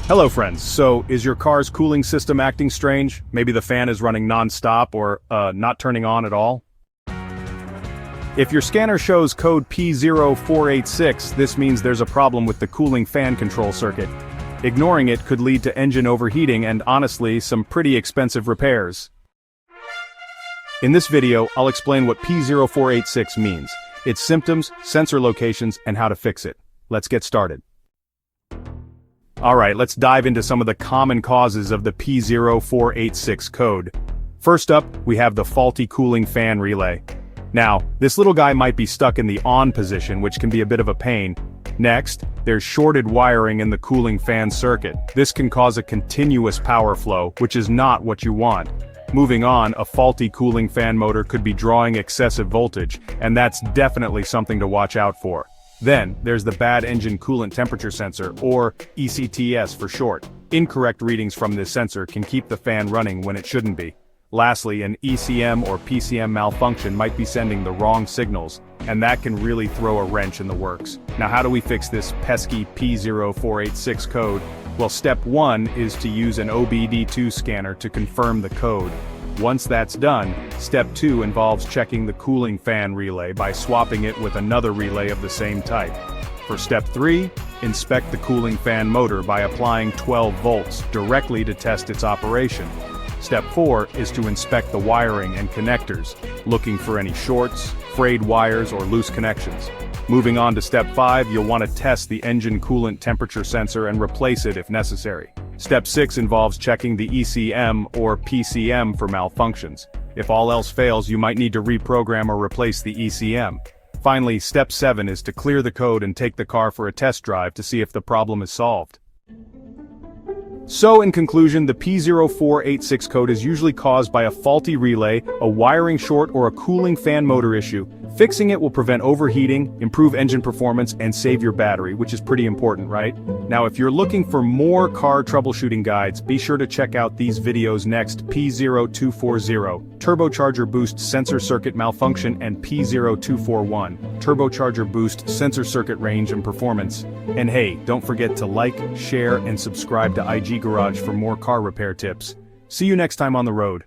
Hello friends, so is your car's cooling system acting strange? Maybe the fan is running non-stop or, not turning on at all? If your scanner shows code P0486, this means there's a problem with the cooling fan control circuit. Ignoring it could lead to engine overheating and honestly, some pretty expensive repairs. In this video, I'll explain what P0486 means, its symptoms, sensor locations, and how to fix it. Let's get started. Alright, let's dive into some of the common causes of the P0486 code. First up, we have the faulty cooling fan relay. Now, this little guy might be stuck in the on position, which can be a bit of a pain. Next, there's shorted wiring in the cooling fan circuit. This can cause a continuous power flow, which is not what you want. Moving on, a faulty cooling fan motor could be drawing excessive voltage, and that's definitely something to watch out for. Then, there's the bad engine coolant temperature sensor, or ECTS for short. Incorrect readings from this sensor can keep the fan running when it shouldn't be. Lastly, an ECM or PCM malfunction might be sending the wrong signals, and that can really throw a wrench in the works. Now how do we fix this pesky P0486 code? Well, step 1 is to use an OBD-II scanner to confirm the code. Once that's done, step 2 involves checking the cooling fan relay by swapping it with another relay of the same type. For step 3, inspect the cooling fan motor by applying 12 volts directly to test its operation. Step 4 is to inspect the wiring and connectors, looking for any shorts, frayed wires, or loose connections. Moving on to step 5, you'll want to test the engine coolant temperature sensor and replace it if necessary. Step 6 involves checking the ECM or PCM for malfunctions. If all else fails, you might need to reprogram or replace the ECM. Finally, step 7 is to clear the code and take the car for a test drive to see if the problem is solved. So in conclusion, the P0486 code is usually caused by a faulty relay, a wiring short, or a cooling fan motor issue. Fixing it will prevent overheating, improve engine performance, and save your battery, which is pretty important, right? Now if you're looking for more car troubleshooting guides, be sure to check out these videos next: P0240, Turbocharger Boost Sensor Circuit Malfunction, and P0241, Turbocharger Boost Sensor Circuit Range and Performance. And hey, don't forget to like, share, and subscribe to IG Garage for more car repair tips. See you next time on the road.